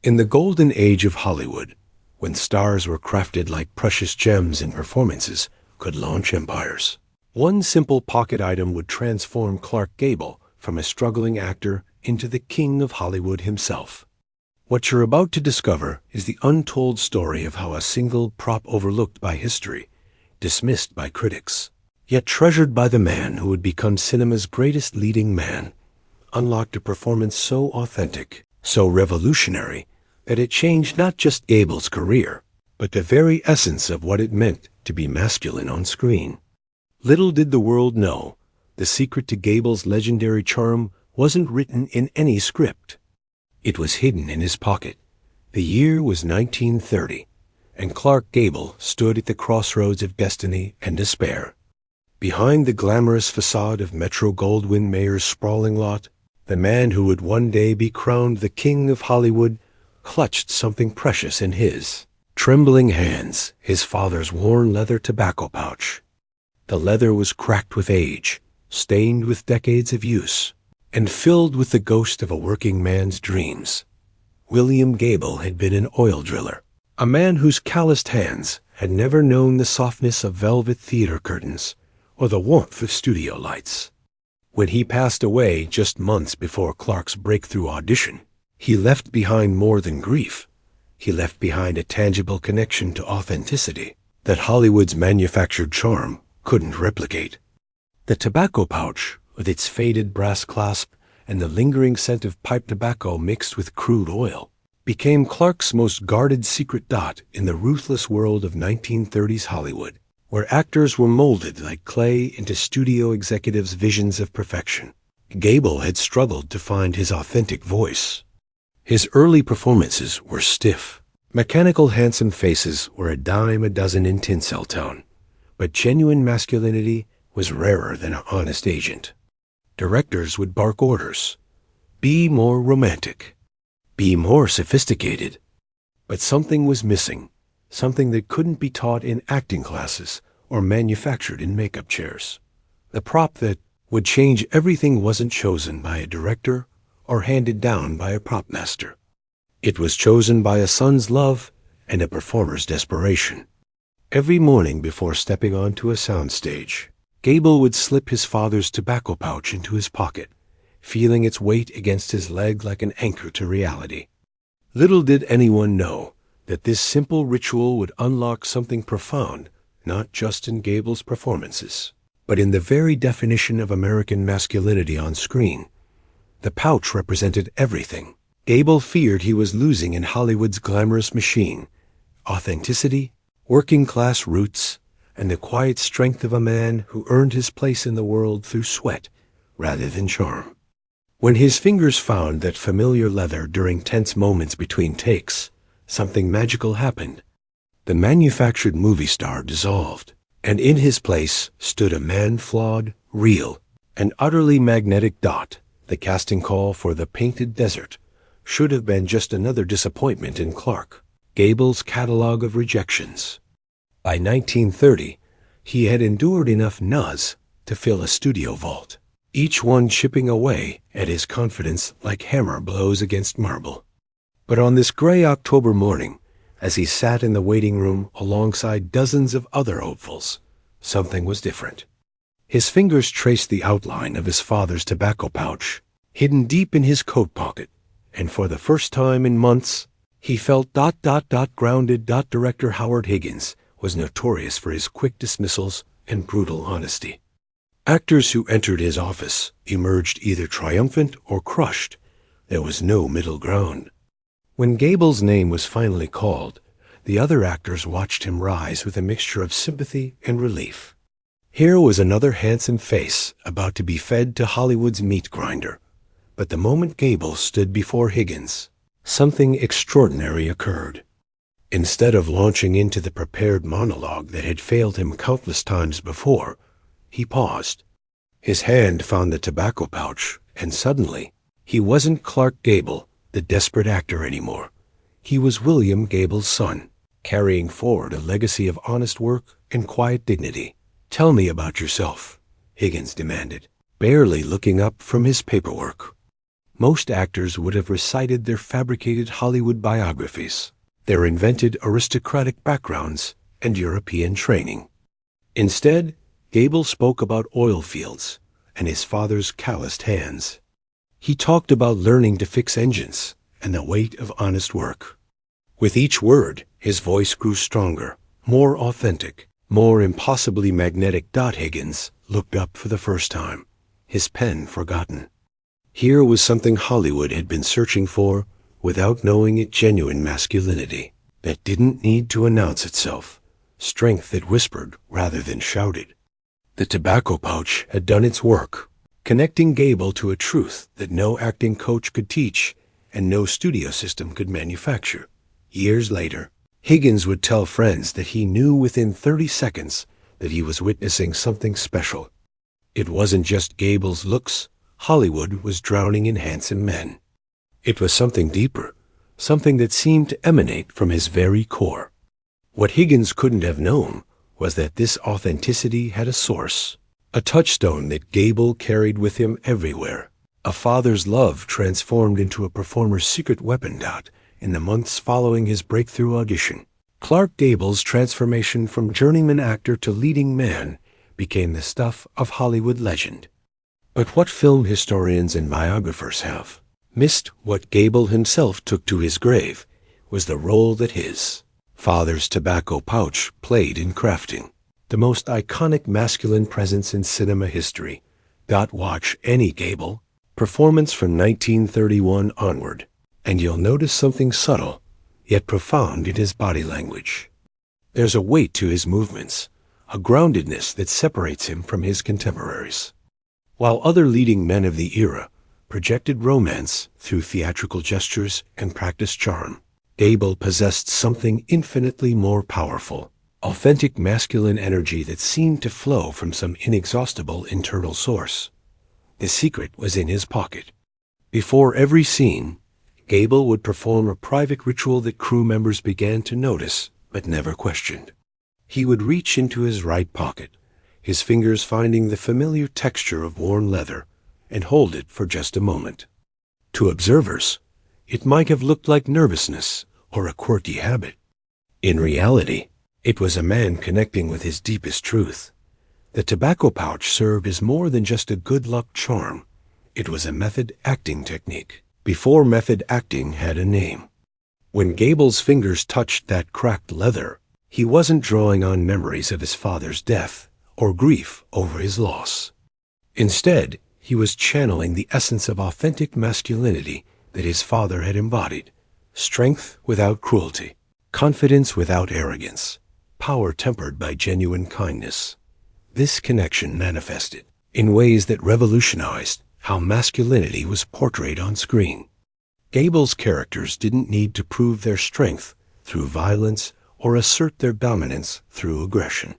In the golden age of Hollywood, when stars were crafted like precious gems and performances could launch empires, one simple pocket item would transform Clark Gable from a struggling actor into the king of Hollywood himself. What you're about to discover is the untold story of how a single prop overlooked by history, dismissed by critics, yet treasured by the man who would become cinema's greatest leading man, unlocked a performance so authentic, so revolutionary, that it changed not just Gable's career, but the very essence of what it meant to be masculine on screen. Little did the world know, the secret to Gable's legendary charm wasn't written in any script. It was hidden in his pocket. The year was 1930, and Clark Gable stood at the crossroads of destiny and despair. Behind the glamorous facade of Metro-Goldwyn-Mayer's sprawling lot, the man who would one day be crowned the king of Hollywood clutched something precious in his trembling hands, his father's worn leather tobacco pouch. The leather was cracked with age, stained with decades of use, and filled with the ghost of a working man's dreams. William Gable had been an oil driller, a man whose calloused hands had never known the softness of velvet theater curtains or the warmth of studio lights. When he passed away just months before Clark's breakthrough audition, he left behind more than grief. He left behind a tangible connection to authenticity that Hollywood's manufactured charm couldn't replicate. The tobacco pouch, with its faded brass clasp and the lingering scent of pipe tobacco mixed with crude oil, became Clark's most guarded secret dot in the ruthless world of 1930s Hollywood, where actors were molded like clay into studio executives' visions of perfection. Gable had struggled to find his authentic voice. His early performances were stiff. Mechanical handsome faces were a dime a dozen in Tinseltown, but genuine masculinity was rarer than an honest agent. Directors would bark orders. Be more romantic. Be more sophisticated. But something was missing, something that couldn't be taught in acting classes or manufactured in makeup chairs. The prop that would change everything wasn't chosen by a director or handed down by a prop master. It was chosen by a son's love and a performer's desperation. Every morning before stepping onto a soundstage, Gable would slip his father's tobacco pouch into his pocket, feeling its weight against his leg like an anchor to reality. Little did anyone know that this simple ritual would unlock something profound, not just in Gable's performances, but in the very definition of American masculinity on screen. The pouch represented everything Gable feared he was losing in Hollywood's glamorous machine: authenticity, working-class roots, and the quiet strength of a man who earned his place in the world through sweat rather than charm. When his fingers found that familiar leather during tense moments between takes, something magical happened. The manufactured movie star dissolved, and in his place stood a man flawed, real, and utterly magnetic dot. The casting call for The Painted Desert should have been just another disappointment in Clark Gable's catalog of rejections. By 1930, he had endured enough no's to fill a studio vault, each one chipping away at his confidence like hammer blows against marble. But on this gray October morning, as he sat in the waiting room alongside dozens of other hopefuls, something was different. His fingers traced the outline of his father's tobacco pouch, hidden deep in his coat pocket, and for the first time in months, he felt grounded. Director Howard Higgins was notorious for his quick dismissals and brutal honesty. Actors who entered his office emerged either triumphant or crushed. There was no middle ground. When Gable's name was finally called, the other actors watched him rise with a mixture of sympathy and relief. Here was another handsome face about to be fed to Hollywood's meat grinder. But the moment Gable stood before Higgins, something extraordinary occurred. Instead of launching into the prepared monologue that had failed him countless times before, he paused. His hand found the tobacco pouch, and suddenly, he wasn't Clark Gable, the desperate actor, anymore. He was William Gable's son, carrying forward a legacy of honest work and quiet dignity. "Tell me about yourself," Higgins demanded, barely looking up from his paperwork. most actors would have recited their fabricated Hollywood biographies, their invented aristocratic backgrounds, and European training. Instead, Gable spoke about oil fields and his father's calloused hands. He talked about learning to fix engines and the weight of honest work. With each word, his voice grew stronger, more authentic, more impossibly magnetic. Higgins looked up for the first time, his pen forgotten. Here was something Hollywood had been searching for without knowing it: genuine masculinity that didn't need to announce itself, strength that whispered rather than shouted. The tobacco pouch had done its work, connecting Gable to a truth that no acting coach could teach and no studio system could manufacture. Years later, Higgins would tell friends that he knew within 30 seconds that he was witnessing something special. It wasn't just Gable's looks. Hollywood was drowning in handsome men. It was something deeper, something that seemed to emanate from his very core. What Higgins couldn't have known was that this authenticity had a source, a touchstone that Gable carried with him everywhere, a father's love transformed into a performer's secret weapon. In the months following his breakthrough audition, Clark Gable's transformation from journeyman actor to leading man became the stuff of Hollywood legend. But what film historians and biographers have missed, what Gable himself took to his grave, was the role that his father's tobacco pouch played in crafting the most iconic masculine presence in cinema history. Watch any Gable performance from 1931 onward, and you'll notice something subtle, yet profound in his body language. There's a weight to his movements, a groundedness that separates him from his contemporaries. While other leading men of the era projected romance through theatrical gestures and practiced charm, Gable possessed something infinitely more powerful, authentic masculine energy that seemed to flow from some inexhaustible internal source. The secret was in his pocket. Before every scene, Gable would perform a private ritual that crew members began to notice but never questioned. He would reach into his right pocket, his fingers finding the familiar texture of worn leather, and hold it for just a moment. To observers, it might have looked like nervousness or a quirky habit. In reality, it was a man connecting with his deepest truth. The tobacco pouch served as more than just a good luck charm. It was a method acting technique, before method acting had a name. When Gable's fingers touched that cracked leather, he wasn't drawing on memories of his father's death or grief over his loss. Instead, he was channeling the essence of authentic masculinity that his father had embodied: strength without cruelty, confidence without arrogance, power tempered by genuine kindness. This connection manifested in ways that revolutionized how masculinity was portrayed on screen. Gable's characters didn't need to prove their strength through violence or assert their dominance through aggression.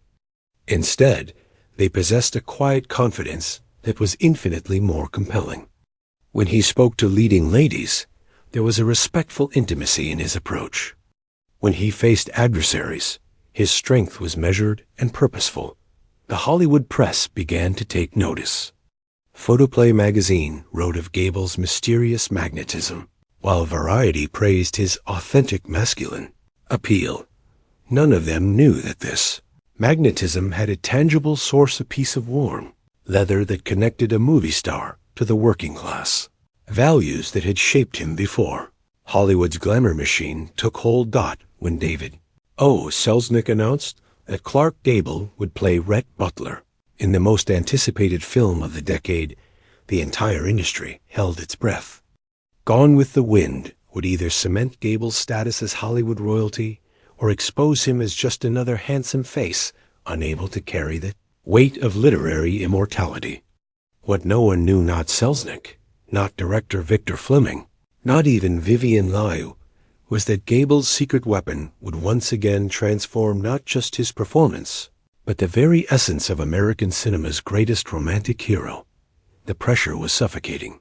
Instead, they possessed a quiet confidence that was infinitely more compelling. When he spoke to leading ladies, there was a respectful intimacy in his approach. When he faced adversaries, his strength was measured and purposeful. The Hollywood press began to take notice. Photoplay magazine wrote of Gable's mysterious magnetism, while Variety praised his authentic masculine appeal. None of them knew that this magnetism had a tangible source: a piece of warm leather that connected a movie star to the working class, values that had shaped him before Hollywood's glamour machine took hold. When David O. Selznick announced that Clark Gable would play Rhett Butler in the most anticipated film of the decade, the entire industry held its breath. Gone with the Wind would either cement Gable's status as Hollywood royalty or expose him as just another handsome face unable to carry the weight of literary immortality. What no one knew, not Selznick, not director Victor Fleming, not even Vivian Liu, was that Gable's secret weapon would once again transform not just his performance, but the very essence of American cinema's greatest romantic hero. The pressure was suffocating.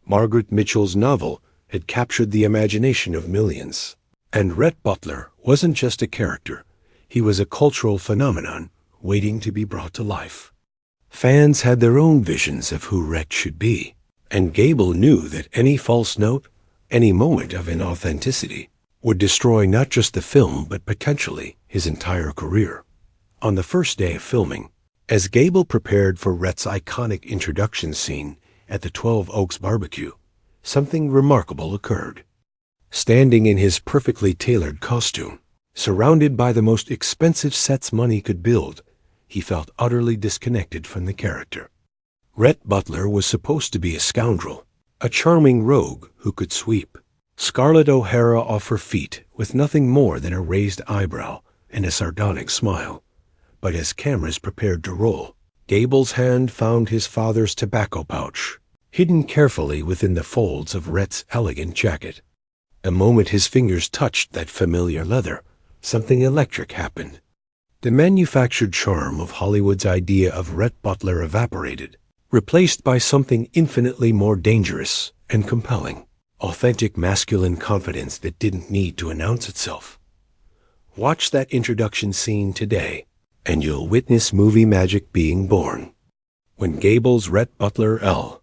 Margaret Mitchell's novel had captured the imagination of millions, and Rhett Butler wasn't just a character, he was a cultural phenomenon waiting to be brought to life. Fans had their own visions of who Rhett should be: And Gable knew that any false note, any moment of inauthenticity, would destroy not just the film but potentially his entire career. On the first day of filming, as Gable prepared for Rhett's iconic introduction scene at the 12 Oaks barbecue, something remarkable occurred. Standing in his perfectly tailored costume, surrounded by the most expensive sets money could build, he felt utterly disconnected from the character. Rhett Butler was supposed to be a scoundrel, a charming rogue who could sweep Scarlett O'Hara off her feet with nothing more than a raised eyebrow and a sardonic smile. But as cameras prepared to roll, Gable's hand found his father's tobacco pouch, hidden carefully within the folds of Rhett's elegant jacket. The moment his fingers touched that familiar leather, something electric happened. The manufactured charm of Hollywood's idea of Rhett Butler evaporated, replaced by something infinitely more dangerous and compelling. Authentic masculine confidence that didn't need to announce itself. Watch that introduction scene today, and you'll witness movie magic being born. When Gable's Rhett Butler L.